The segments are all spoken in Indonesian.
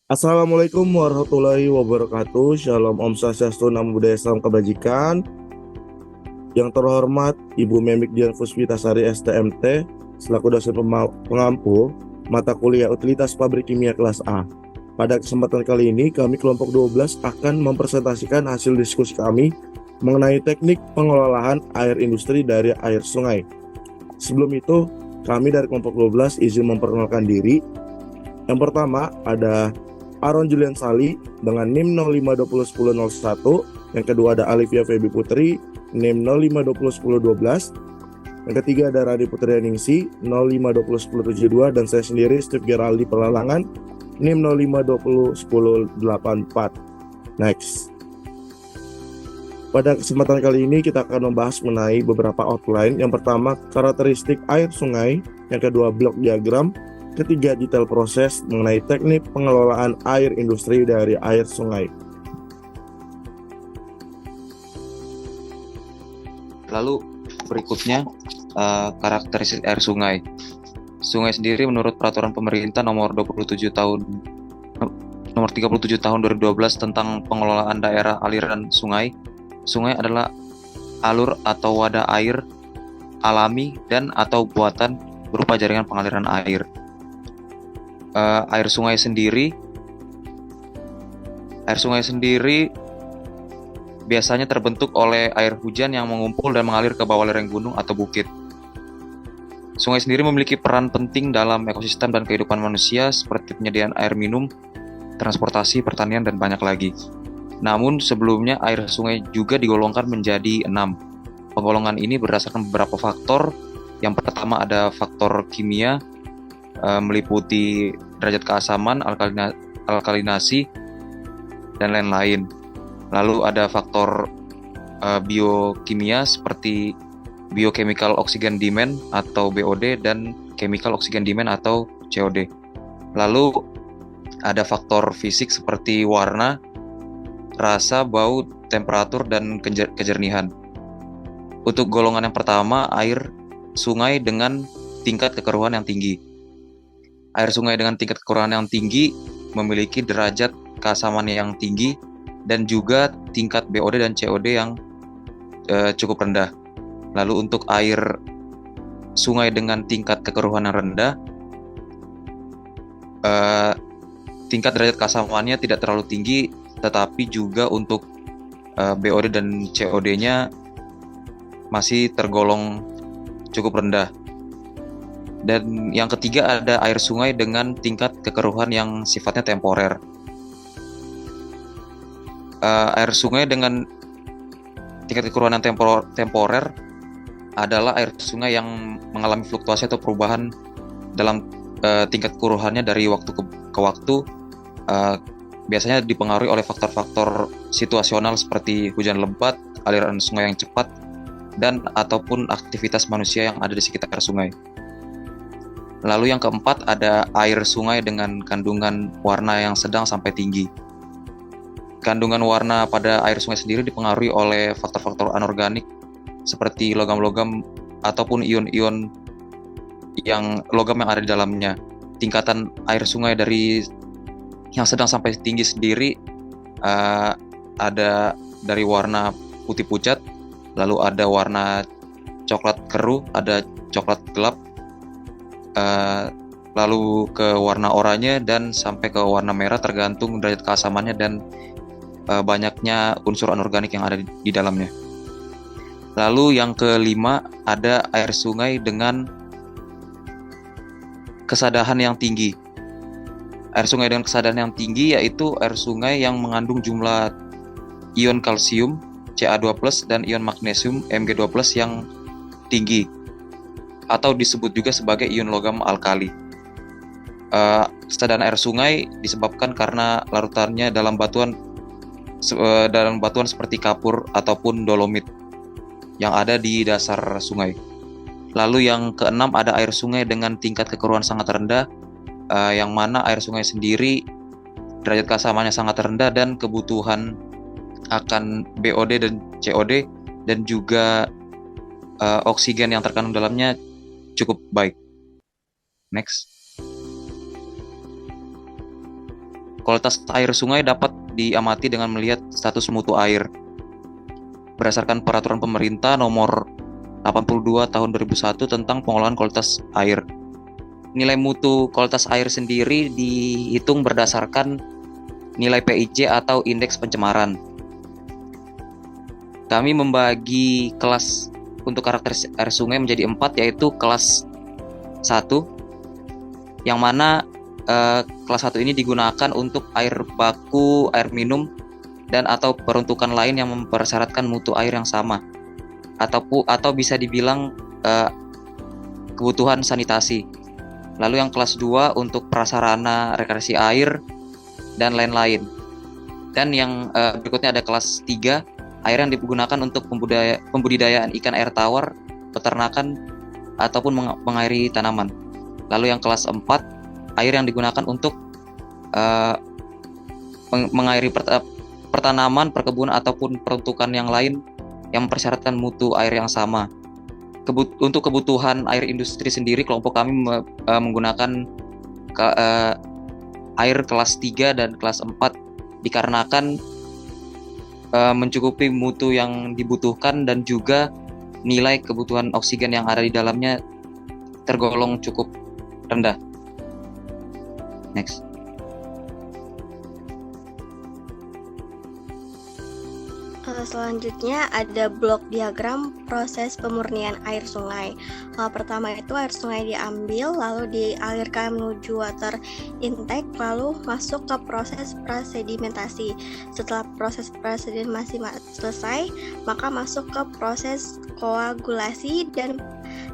Assalamualaikum warahmatullahi wabarakatuh. Shalom Om Swastiastu, Namo Buddhaya, Salam Kebajikan. Yang terhormat Ibu Memik Dian Puspitasari STMT selaku dosen pengampu mata kuliah Utilitas Pabrik Kimia kelas A. Pada kesempatan kali ini kami kelompok 12 akan mempresentasikan hasil diskusi kami mengenai teknik pengelolaan air industri dari air sungai. Sebelum itu, kami dari kelompok 12 izin memperkenalkan diri. Yang pertama ada Aaron Julian Sali dengan NIM 05201001. Yang kedua ada Alivia Febi Putri NIM 05201012. Yang ketiga ada Radi Putri Ningsi 05201072 dan saya sendiri Steve Geraldi Pelalangan NIM 05201084. Next. Pada kesempatan kali ini kita akan membahas mengenai beberapa outline. Yang pertama karakteristik air sungai, yang kedua blok diagram, ketiga detail proses mengenai teknik pengelolaan air industri dari air sungai. Lalu berikutnya karakteristik air sungai. Sungai sendiri menurut peraturan pemerintah nomor 37 tahun 2012 tentang pengelolaan daerah aliran sungai. Sungai adalah alur atau wadah air alami dan atau buatan berupa jaringan pengaliran air. Air sungai sendiri biasanya terbentuk oleh air hujan yang mengumpul dan mengalir ke bawah lereng gunung atau bukit. Sungai sendiri memiliki peran penting dalam ekosistem dan kehidupan manusia seperti penyediaan air minum, transportasi, pertanian, dan banyak lagi. Namun sebelumnya air sungai juga digolongkan menjadi 6. Penggolongan ini berdasarkan beberapa faktor. Yang pertama ada faktor kimia, meliputi derajat keasaman, alkalinasi, dan lain-lain. Lalu ada faktor biokimia seperti biochemical oxygen demand atau BOD dan chemical oxygen demand atau COD. Lalu ada faktor fisik seperti warna, rasa, bau, temperatur, dan kejernihan. Untuk golongan yang pertama, air sungai dengan tingkat kekeruhan yang tinggi. Air sungai dengan tingkat kekeruhan yang tinggi memiliki derajat keasaman yang tinggi dan juga tingkat BOD dan COD yang cukup rendah. Lalu untuk air sungai dengan tingkat kekeruhan yang rendah, tingkat derajat keasamannya tidak terlalu tinggi, tetapi juga untuk BOD dan COD-nya masih tergolong cukup rendah. Dan yang ketiga ada air sungai dengan tingkat kekeruhan yang sifatnya temporer. Air sungai dengan tingkat kekeruhan yang temporer adalah air sungai yang mengalami fluktuasi atau perubahan dalam tingkat kekeruhannya dari waktu ke waktu. Biasanya dipengaruhi oleh faktor-faktor situasional seperti hujan lebat, aliran sungai yang cepat, dan ataupun aktivitas manusia yang ada di sekitar sungai. Lalu yang keempat ada air sungai dengan kandungan warna yang sedang sampai tinggi. Kandungan warna pada air sungai sendiri dipengaruhi oleh faktor-faktor anorganik seperti logam-logam ataupun ion-ion logam yang ada di dalamnya. Tingkatan air sungai dari yang sedang sampai tinggi sendiri ada dari warna putih pucat, lalu ada warna coklat keruh, ada coklat gelap, lalu ke warna oranye dan sampai ke warna merah tergantung derajat keasamannya dan banyaknya unsur anorganik yang ada di dalamnya. Lalu yang kelima ada air sungai dengan kesadahan yang tinggi. Air sungai dengan kesadahan yang tinggi yaitu air sungai yang mengandung jumlah ion kalsium Ca2+ dan ion magnesium Mg2+ yang tinggi atau disebut juga sebagai ion logam alkali. Kesadahan air sungai disebabkan karena larutannya dalam batuan seperti kapur ataupun dolomit yang ada di dasar sungai. Lalu yang keenam ada air sungai dengan tingkat kekeruhan sangat rendah, yang mana air sungai sendiri derajat keasamannya sangat rendah dan kebutuhan akan BOD dan COD dan juga oksigen yang terkandung dalamnya cukup baik. Next. Kualitas air sungai dapat diamati dengan melihat status mutu air. Berdasarkan peraturan pemerintah nomor 82 tahun 2001 tentang pengelolaan kualitas air. Nilai mutu kualitas air sendiri dihitung berdasarkan nilai PIC atau indeks pencemaran. Kami membagi kelas untuk karakteristik air sungai menjadi 4, yaitu kelas 1, yang mana kelas 1 ini digunakan untuk air baku, air minum, dan atau peruntukan lain yang mempersyaratkan mutu air yang sama, atau bisa dibilang kebutuhan sanitasi. Lalu yang kelas 2 untuk prasarana rekreasi air dan lain-lain. Dan yang berikutnya ada kelas 3, air yang digunakan untuk pembudidayaan ikan air tawar, peternakan, ataupun mengairi tanaman. Lalu yang kelas 4, air yang digunakan untuk mengairi pertanaman, perkebunan, ataupun peruntukan yang lain yang mempersyaratkan mutu air yang sama. Untuk kebutuhan air industri sendiri, kelompok kami menggunakan air kelas 3 dan kelas 4 dikarenakan mencukupi mutu yang dibutuhkan dan juga nilai kebutuhan oksigen yang ada di dalamnya tergolong cukup rendah. Next. Selanjutnya ada blok diagram proses pemurnian air sungai. Pertama itu air sungai diambil, lalu dialirkan menuju water intake, lalu masuk ke proses prasedimentasi. Setelah proses prasedimentasi selesai, maka masuk ke proses koagulasi, dan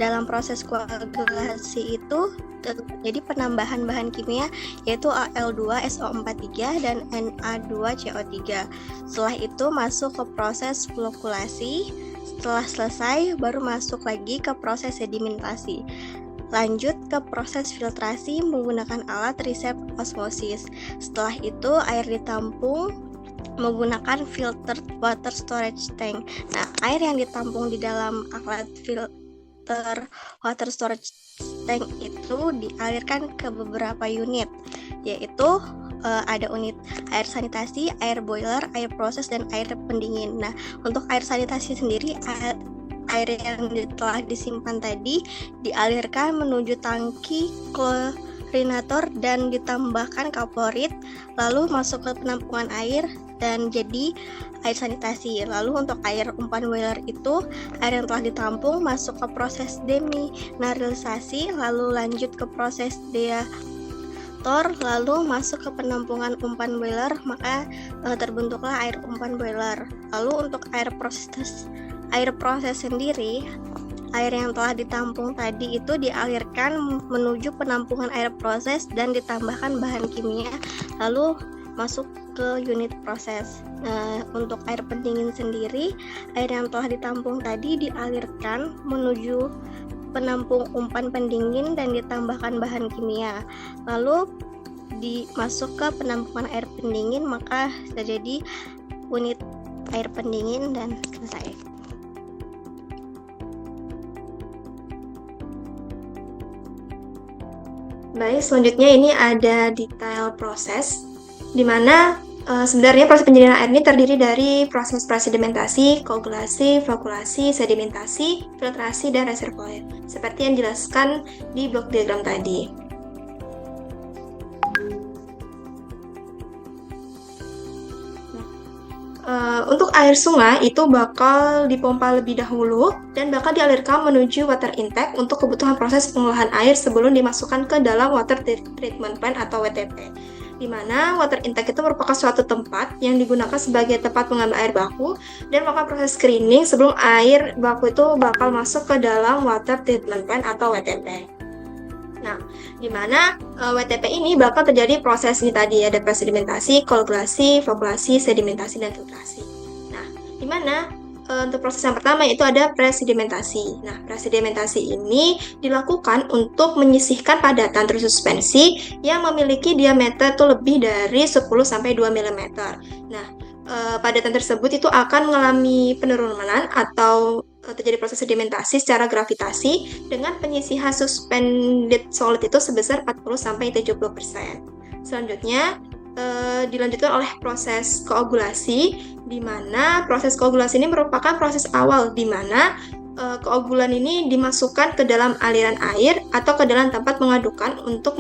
dalam proses koagulasi itu terjadi penambahan bahan kimia yaitu Al2SO43 dan Na2CO3. Setelah itu masuk ke proses flokulasi. Setelah selesai baru masuk lagi ke proses sedimentasi. Lanjut ke proses filtrasi menggunakan alat resep osmosis. Setelah itu air ditampung menggunakan filtered water storage tank. Nah, air yang ditampung di dalam alat filter water storage tank itu dialirkan ke beberapa unit, yaitu ada unit air sanitasi, air boiler, air proses, dan air pendingin. Nah, untuk air sanitasi sendiri, air yang telah disimpan tadi dialirkan menuju tangki klorinator dan ditambahkan kaplorit, lalu masuk ke penampungan air dan jadi air sanitasi. Lalu untuk air umpan boiler itu air yang telah ditampung masuk ke proses demineralisasi, lalu lanjut ke proses deator, lalu masuk ke penampungan umpan boiler, maka terbentuklah air umpan boiler. Lalu untuk air proses sendiri, air yang telah ditampung tadi itu dialirkan menuju penampungan air proses dan ditambahkan bahan kimia, lalu masuk ke unit proses. Untuk air pendingin sendiri, air yang telah ditampung tadi dialirkan menuju penampung umpan pendingin dan ditambahkan bahan kimia, lalu dimasuk ke penampungan air pendingin, maka terjadi unit air pendingin dan selesai. Baik, selanjutnya ini ada detail proses, di mana sebenarnya proses penyediaan air ini terdiri dari proses prasedimentasi, koagulasi, flokulasi, sedimentasi, filtrasi, dan reservoir, seperti yang dijelaskan di blok diagram tadi. Untuk air sungai itu bakal dipompa lebih dahulu dan bakal dialirkan menuju water intake untuk kebutuhan proses pengolahan air sebelum dimasukkan ke dalam water treatment plant atau WTP. Di mana water intake itu merupakan suatu tempat yang digunakan sebagai tempat mengambil air baku dan melakukan proses screening sebelum air baku itu bakal masuk ke dalam water treatment plant atau WTP. Nah, di mana WTP ini bakal terjadi proses ini tadi, ada prasedimentasi, koagulasi, flokulasi, sedimentasi, dan filtrasi. Nah, di mana untuk proses yang pertama itu ada prasedimentasi. Nah, prasedimentasi ini dilakukan untuk menyisihkan padatan tersuspensi yang memiliki diameter itu lebih dari 10-2 mm. Nah, padatan tersebut itu akan mengalami penurunan atau terjadi proses sedimentasi secara gravitasi dengan penyisihan suspended solid itu sebesar 40-70%. Selanjutnya, dilanjutkan oleh proses koagulasi, di mana proses koagulasi ini merupakan proses awal di mana koagulan ini dimasukkan ke dalam aliran air atau ke dalam tempat mengadukan untuk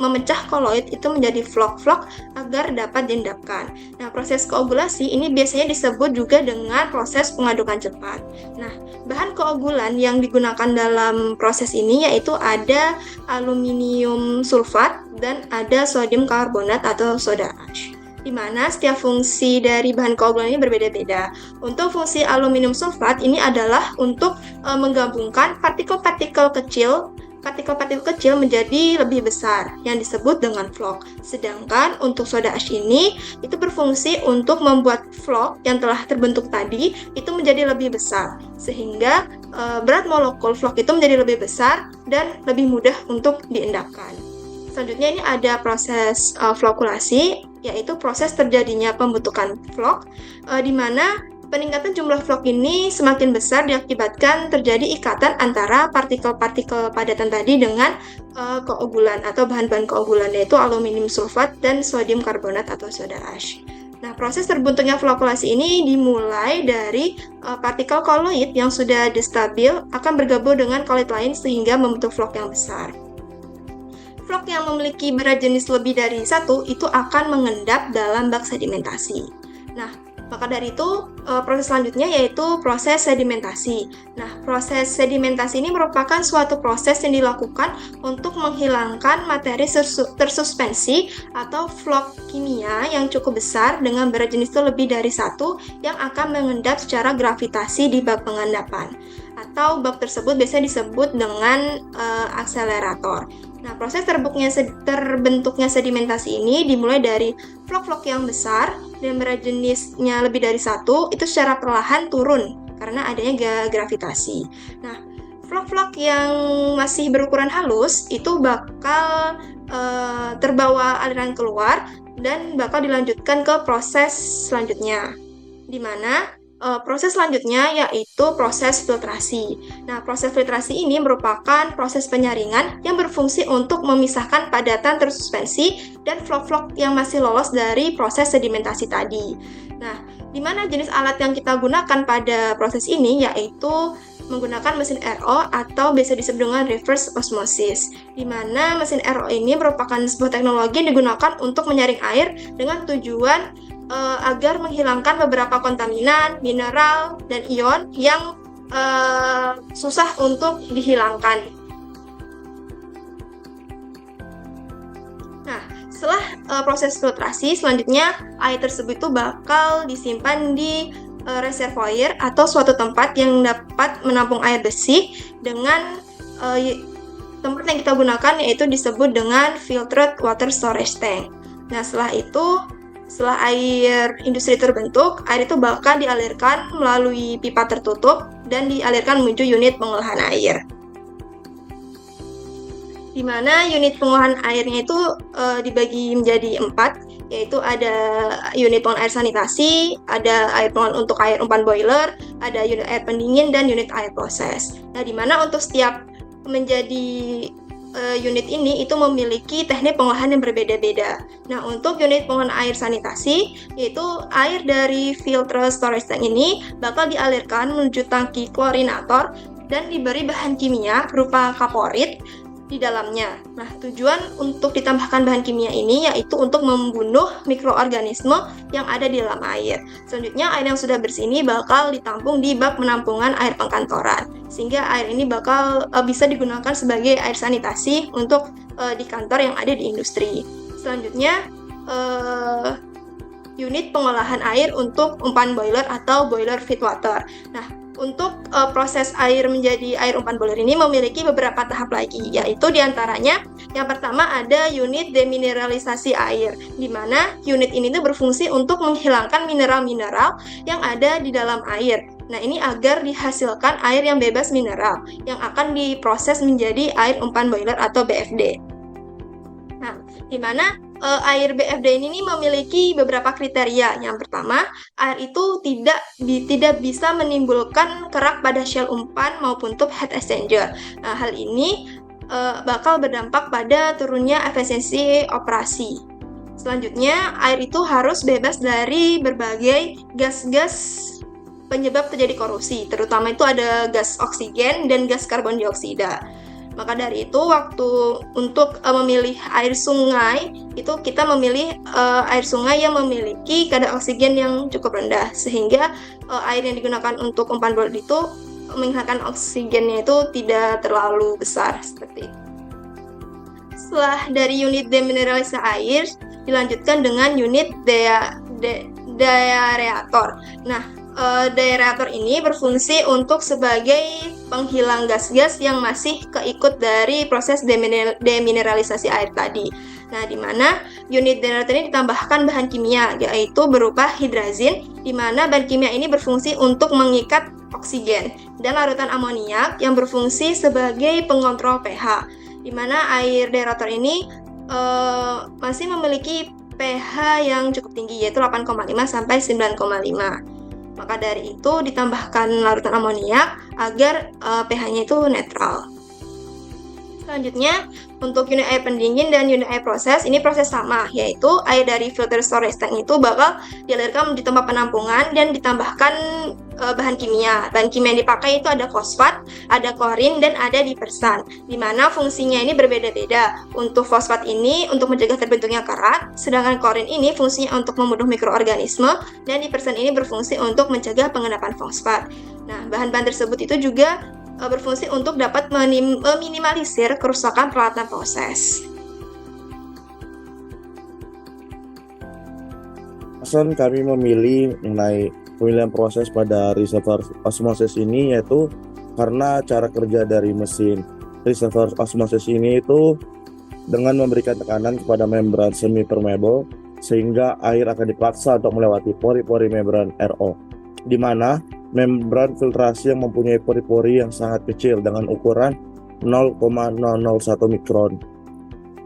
memecah koloid itu menjadi flok-flok agar dapat diendapkan. Nah, proses koagulasi ini biasanya disebut juga dengan proses pengadukan cepat. Nah, bahan koagulan yang digunakan dalam proses ini yaitu ada aluminium sulfat dan ada sodium karbonat atau soda ash, di mana setiap fungsi dari bahan koagulan ini berbeda-beda. Untuk fungsi aluminium sulfat ini adalah untuk menggabungkan partikel-partikel kecil menjadi lebih besar yang disebut dengan flok. Sedangkan untuk soda ash ini itu berfungsi untuk membuat flok yang telah terbentuk tadi itu menjadi lebih besar, sehingga berat molekul flok itu menjadi lebih besar dan lebih mudah untuk diendapkan. Selanjutnya ini ada proses flokulasi, yaitu proses terjadinya pembentukan flok, di mana peningkatan jumlah flok ini semakin besar diakibatkan terjadi ikatan antara partikel-partikel padatan tadi dengan koagulan atau bahan-bahan koagulan, yaitu aluminium sulfat dan sodium karbonat atau soda ash. Nah, proses terbentuknya flokulasi ini dimulai dari partikel koloid yang sudah distabil akan bergabung dengan koloid lain sehingga membentuk flok yang besar. Flok yang memiliki berat jenis lebih dari satu itu akan mengendap dalam bak sedimentasi. Nah, maka dari itu proses selanjutnya yaitu proses sedimentasi. Nah, proses sedimentasi ini merupakan suatu proses yang dilakukan untuk menghilangkan materi tersuspensi atau flok kimia yang cukup besar dengan berat jenis itu lebih dari satu yang akan mengendap secara gravitasi di bak pengendapan. Atau bak tersebut biasanya disebut dengan akselerator. Nah, proses terbentuknya sedimentasi ini dimulai dari flok-flok yang besar dan berat jenisnya lebih dari satu, itu secara perlahan turun karena adanya gravitasi. Nah, flok-flok yang masih berukuran halus itu bakal terbawa aliran keluar dan bakal dilanjutkan ke proses selanjutnya, di mana proses selanjutnya yaitu proses filtrasi. Nah, proses filtrasi ini merupakan proses penyaringan yang berfungsi untuk memisahkan padatan tersuspensi dan flok-flok yang masih lolos dari proses sedimentasi tadi. Nah, di mana jenis alat yang kita gunakan pada proses ini yaitu menggunakan mesin RO atau biasa disebut dengan reverse osmosis, di mana mesin RO ini merupakan sebuah teknologi yang digunakan untuk menyaring air dengan tujuan agar menghilangkan beberapa kontaminan, mineral, dan ion yang susah untuk dihilangkan. Nah, setelah proses filtrasi, selanjutnya air tersebut itu bakal disimpan di reservoir atau suatu tempat yang dapat menampung air bersih dengan tempat yang kita gunakan yaitu disebut dengan filtered water storage tank. Nah, setelah air industri terbentuk, air itu bakal dialirkan melalui pipa tertutup dan dialirkan menuju unit pengolahan air. Di mana unit pengolahan airnya itu dibagi menjadi 4, yaitu ada unit pengolahan air sanitasi, ada air pengolahan untuk air umpan boiler, ada unit air pendingin, dan unit air proses. Nah, di mana untuk setiap menjadi unit ini itu memiliki teknik pengolahan yang berbeda-beda. Nah, untuk unit pengolahan air sanitasi, yaitu air dari filter storage tank ini bakal dialirkan menuju tangki klorinator dan diberi bahan kimia berupa kaporit di dalamnya. Nah, tujuan untuk ditambahkan bahan kimia ini yaitu untuk membunuh mikroorganisme yang ada di dalam air. Selanjutnya, air yang sudah bersih ini bakal ditampung di bak penampungan air pengkantoran, sehingga air ini bakal bisa digunakan sebagai air sanitasi untuk di kantor yang ada di industri. Selanjutnya, unit pengolahan air untuk umpan boiler atau boiler feed water. Nah, untuk proses air menjadi air umpan boiler ini memiliki beberapa tahap lagi, yaitu diantaranya yang pertama ada unit demineralisasi air, di mana unit ini tuh berfungsi untuk menghilangkan mineral-mineral yang ada di dalam air. Nah, ini agar dihasilkan air yang bebas mineral yang akan diproses menjadi air umpan boiler atau BFD. Nah, di mana air BFD ini memiliki beberapa kriteria. Yang pertama, air itu tidak bisa menimbulkan kerak pada shell umpan maupun tube heat exchanger. Nah, hal ini bakal berdampak pada turunnya efisiensi operasi. Selanjutnya, air itu harus bebas dari berbagai gas-gas penyebab terjadi korosi, terutama itu ada gas oksigen dan gas karbon dioksida. Maka dari itu, waktu untuk memilih air sungai, itu kita memilih air sungai yang memiliki kadar oksigen yang cukup rendah, sehingga air yang digunakan untuk umpan bor itu menghasilkan oksigennya itu tidak terlalu besar seperti itu. Setelah dari unit demineralisasi air, dilanjutkan dengan unit deaerator. Nah, deaerator ini berfungsi untuk sebagai penghilang gas-gas yang masih keikut dari proses demineralisasi air tadi. Nah, di mana unit deaerator ini ditambahkan bahan kimia, yaitu berupa hidrazin, di mana bahan kimia ini berfungsi untuk mengikat oksigen, dan larutan amoniak yang berfungsi sebagai pengontrol pH, di mana air deaerator ini masih memiliki pH yang cukup tinggi, yaitu 8,5 sampai 9,5. Maka dari itu ditambahkan larutan amoniak agar pH-nya itu netral. Selanjutnya, untuk unit air pendingin dan unit air proses, ini proses sama, yaitu air dari filter storage tank itu bakal dialirkan di tempat penampungan dan ditambahkan bahan kimia. Bahan kimia yang dipakai itu ada fosfat, ada klorin, dan ada dipersan, di mana fungsinya ini berbeda-beda. Untuk fosfat ini untuk mencegah terbentuknya kerat, sedangkan klorin ini fungsinya untuk membunuh mikroorganisme, dan dipersan ini berfungsi untuk mencegah pengendapan fosfat. Nah, bahan-bahan tersebut itu juga berfungsi untuk dapat meminimalisir kerusakan peralatan proses. Alasan kami memilih mengenai pemilihan proses pada reservoir osmosis ini yaitu karena cara kerja dari mesin reservoir osmosis ini itu dengan memberikan tekanan kepada membran semi permeable sehingga air akan dipaksa untuk melewati pori-pori membran RO, di mana membran filtrasi yang mempunyai pori-pori yang sangat kecil dengan ukuran 0,001 mikron.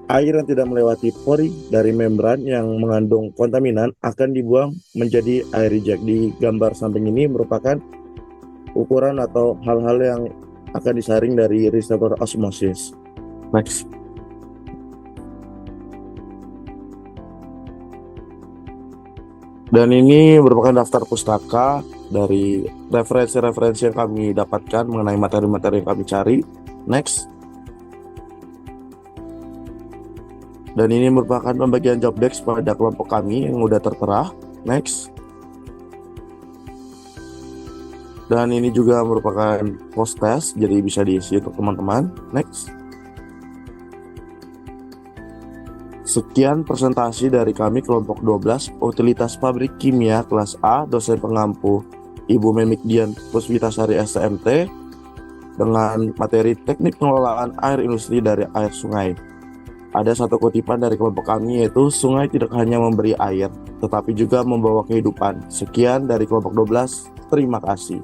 Air yang tidak melewati pori dari membran yang mengandung kontaminan akan dibuang menjadi air reject. Di gambar samping ini merupakan ukuran atau hal-hal yang akan disaring dari reservoir osmosis. Next. Dan ini merupakan daftar pustaka dari referensi-referensi yang kami dapatkan mengenai materi-materi yang kami cari. Next. Dan ini merupakan pembagian job desk pada kelompok kami yang sudah tertera. Next. Dan ini juga merupakan post test, jadi bisa diisi untuk teman-teman. Next. Sekian presentasi dari kami kelompok 12 Utilitas Pabrik Kimia kelas A, dosen pengampu Ibu Memik Dian Puspitasari STMT dengan materi teknik pengelolaan air industri dari air sungai. Ada satu kutipan dari kelompok kami yaitu sungai tidak hanya memberi air tetapi juga membawa kehidupan. Sekian dari kelompok 12, terima kasih.